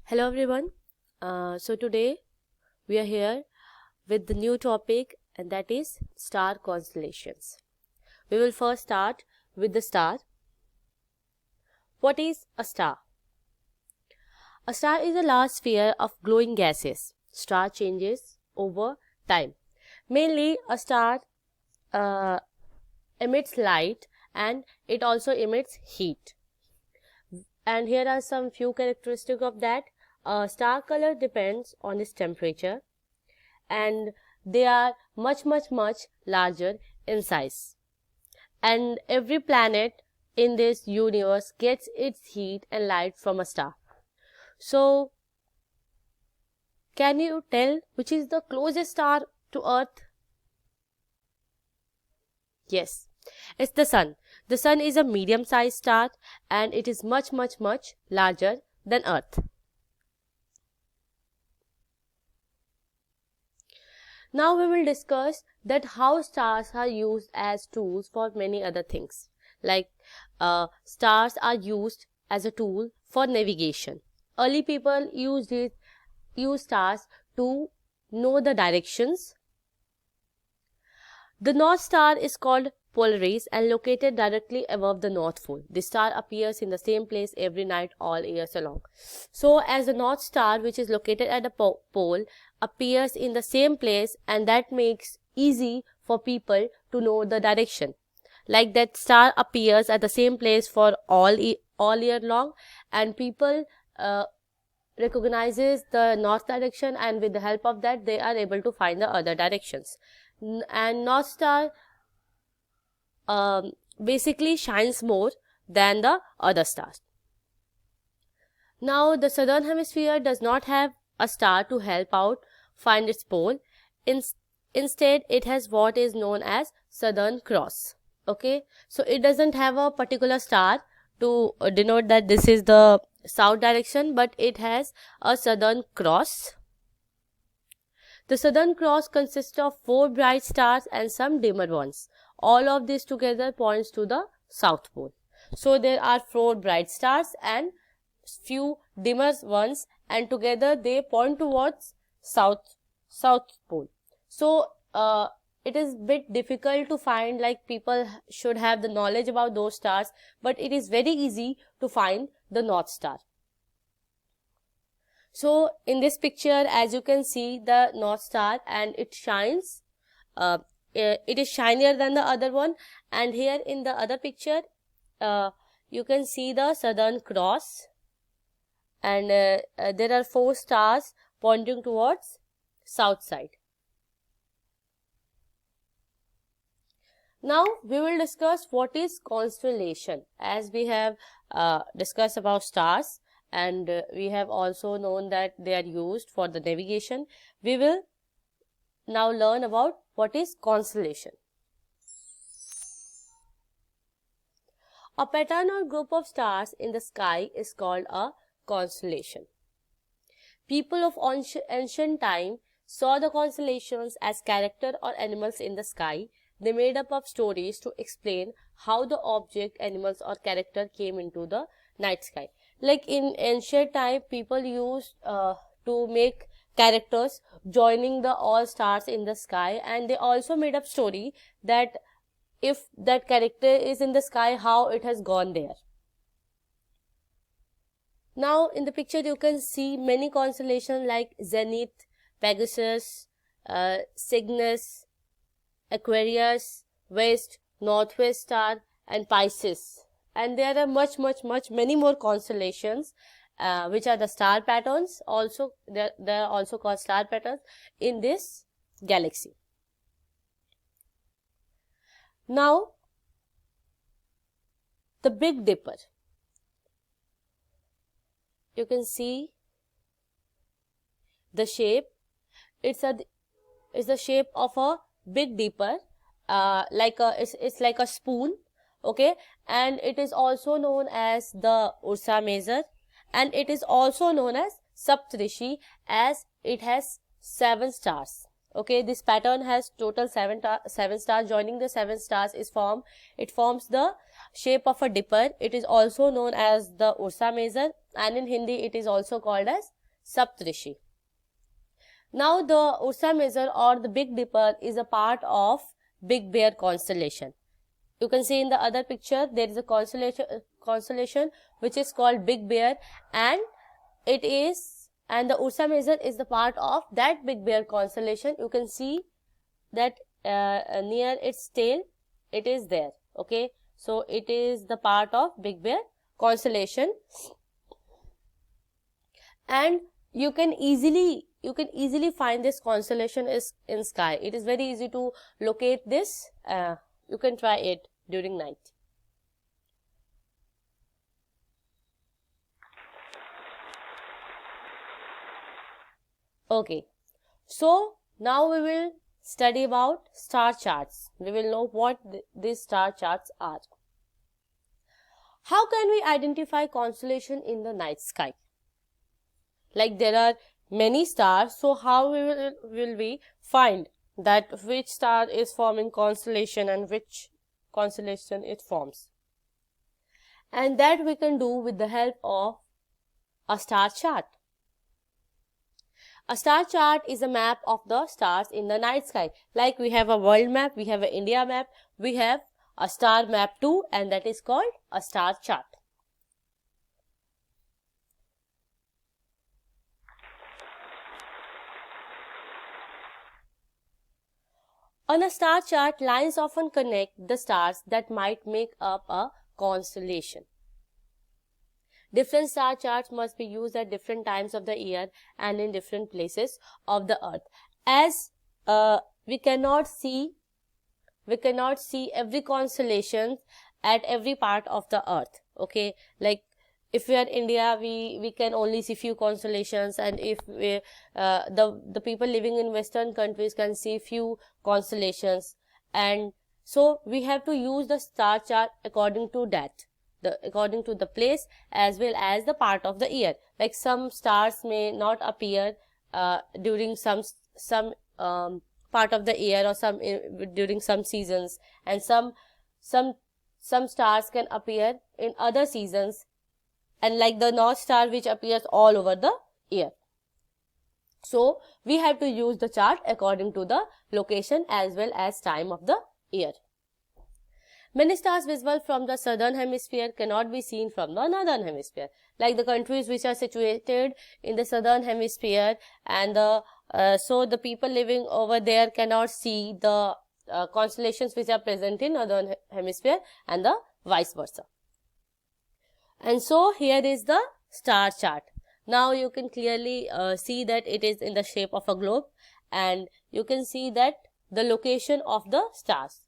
Hello everyone. So today we are here with the new topic, and that is star constellations. We will first start with the star. What is a star? A star is a large sphere of glowing gases. Star changes over time. Mainly a star uh, emits light and it also emits heat. And here are some few characteristics of that. Star color depends on its temperature, and they are much larger in size. And every planet in this universe gets its heat and light from a star. So, can you tell which is the closest star to Earth? Yes, it's the Sun. The Sun is a medium-sized star and it is much larger than Earth. Now we will discuss that how stars are used as tools for many other things. Like stars are used as a tool for navigation. Early people used stars to know the directions. The North Star is called Polaris and located directly above the North Pole. The star appears in the same place every night all years along. So as the North Star, which is located at the pole, appears in the same place, and that makes easy for people to know the direction. Like that star appears at the same place for all year long, and people recognizes the north direction, and with the help of that they are able to find the other directions. And North Star basically shines more than the other stars. Now the southern hemisphere does not have a star to help out find its pole. Instead it has what is known as Southern Cross. Okay, so it doesn't have a particular star to denote that this is the south direction, but it has a Southern Cross. The Southern Cross consists of 4 bright stars and some dimmer ones. All of this together points to the South Pole. So there are 4 bright stars and few dimmer ones, and together they point towards South Pole. So it is bit difficult to find, like people should have the knowledge about those stars, but it is very easy to find the North Star. So in this picture, as you can see the North Star, and it shines, it is shinier than the other one. And here in the other picture, you can see the Southern Cross, and there are 4 stars pointing towards south side. Now we will discuss what is constellation. As we have discussed about stars, and we have also known that they are used for the navigation, we will now learn about what is constellation. A pattern or group of stars in the sky is called a constellation. People of ancient time saw the constellations as character or animals in the sky. They made up of stories to explain how the object, animals or character came into the night sky. Like in ancient time, people used to make characters joining the all stars in the sky, and they also made up story that if that character is in the sky, how it has gone there. Now in the picture you can see many constellations like Zenith, Pegasus, Cygnus, Aquarius, West, Northwest Star, and Pisces. And there are many more constellations which are the star patterns. Also they are also called star patterns in this galaxy. Now the Big Dipper, you can see the shape. It's the shape of a Big Dipper, it's like a spoon. Okay, and it is also known as the Ursa Major, and it is also known as Saptarishi, as it has 7 stars. Okay, this pattern has total 7 stars. Joining the 7 stars it forms the shape of a dipper. It is also known as the Ursa Major, and in Hindi it is also called as Saptrishi. Now the Ursa Major or the Big Dipper is a part of Big Bear constellation. You can see in the other picture there is a constellation which is called Big Bear, and the Ursa Major is the part of that Big Bear constellation. You can see that near its tail it is there. Okay, so it is the part of Big Bear constellation, and you can easily find this constellation is in sky. It is very easy to locate this. You can try it during night. Okay, so now we will study about star charts. We will know what these star charts are. How can we identify constellation in the night sky? Like there are many stars, so how will we find that which star is forming constellation and which constellation it forms? And that we can do with the help of a star chart. A star chart is a map of the stars in the night sky. Like we have a world map, we have an India map, we have a star map too, and that is called a star chart. On a star chart, lines often connect the stars that might make up a constellation. Different star charts must be used at different times of the year and in different places of the earth. As we cannot see every constellation at every part of the earth. Okay, like if we are India, we can only see few constellations, and if the people living in Western countries can see few constellations, and so we have to use the star chart according to that. According to the place as well as the part of the year. Like some stars may not appear during some part of the year, or during some seasons, and some stars can appear in other seasons, and like the North Star which appears all over the year. So we have to use the chart according to the location as well as time of the year. Many stars visible from the southern hemisphere cannot be seen from the northern hemisphere. Like the countries which are situated in the southern hemisphere, and so the people living over there cannot see the constellations which are present in northern hemisphere, and the vice versa. And so here is the star chart. Now you can clearly see that it is in the shape of a globe, and you can see that the location of the stars,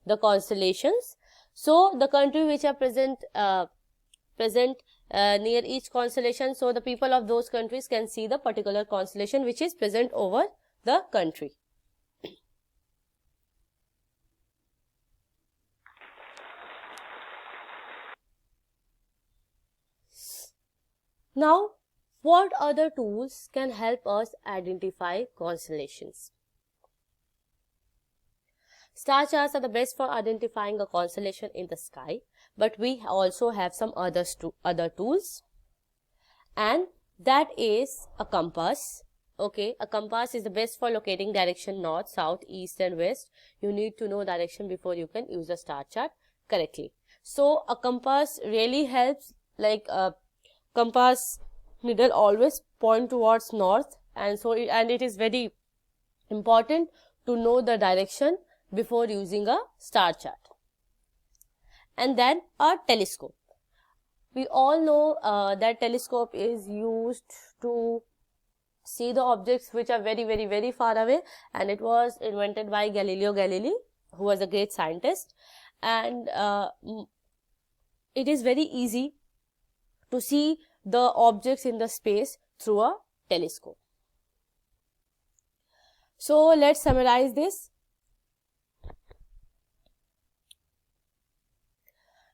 the constellations. So the country which are present near each constellation, so the people of those countries can see the particular constellation which is present over the country. Now, what other tools can help us identify constellations? Star charts are the best for identifying a constellation in the sky, but we also have some other tools, and that is a compass. Okay, a compass is the best for locating direction north, south, east and west. You need to know direction before you can use a star chart correctly. So a compass really helps. Like a compass needle always point towards north, and so it is very important to know the direction before using a star chart. And then a telescope. We all know that telescope is used to see the objects which are very, very, very far away, and it was invented by Galileo Galilei, who was a great scientist, and it is very easy to see the objects in the space through a telescope. So let's summarize this.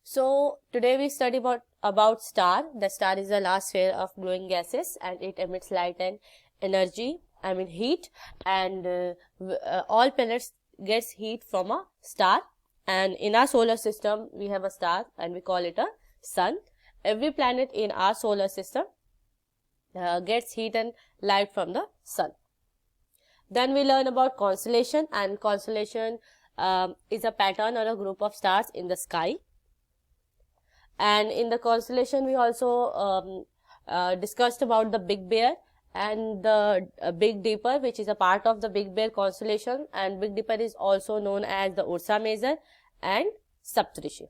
So today we study about star. The star is a large sphere of glowing gases, and it emits light and energy, heat, and all planets gets heat from a star, And in our solar system, we have a star and we call it a sun. Every planet in our solar system gets heat and light from the sun. Then we learn about constellation, and constellation is a pattern or a group of stars in the sky. And in the constellation, we also discussed about the Big Bear and the Big Dipper, which is a part of the Big Bear constellation, and Big Dipper is also known as the Ursa Major and Saptarishi.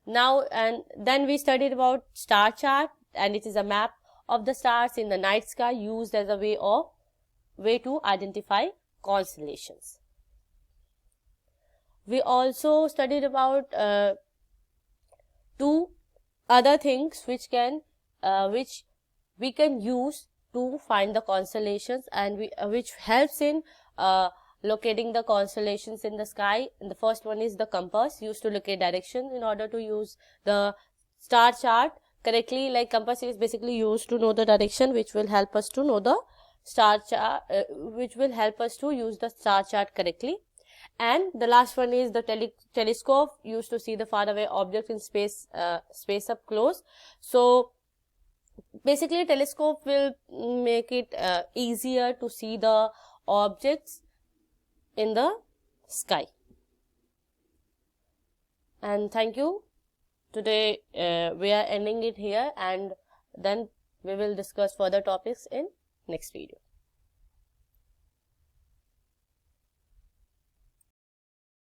Now, and then we studied about star chart, and it is a map of the stars in the night sky used as a way to identify constellations. We also studied about two other things which we can use to find the constellations, and which helps in locating the constellations in the sky. And the first one is the compass, used to locate direction. In order to use the star chart correctly, like compass is basically used to know the direction, which will help us to know the star chart, which will help us to use the star chart correctly. And the last one is the telescope, used to see the faraway object in space up close. So basically, telescope will make it easier to see the objects in the sky. And thank you. Today we are ending it here, and then we will discuss further topics in next video.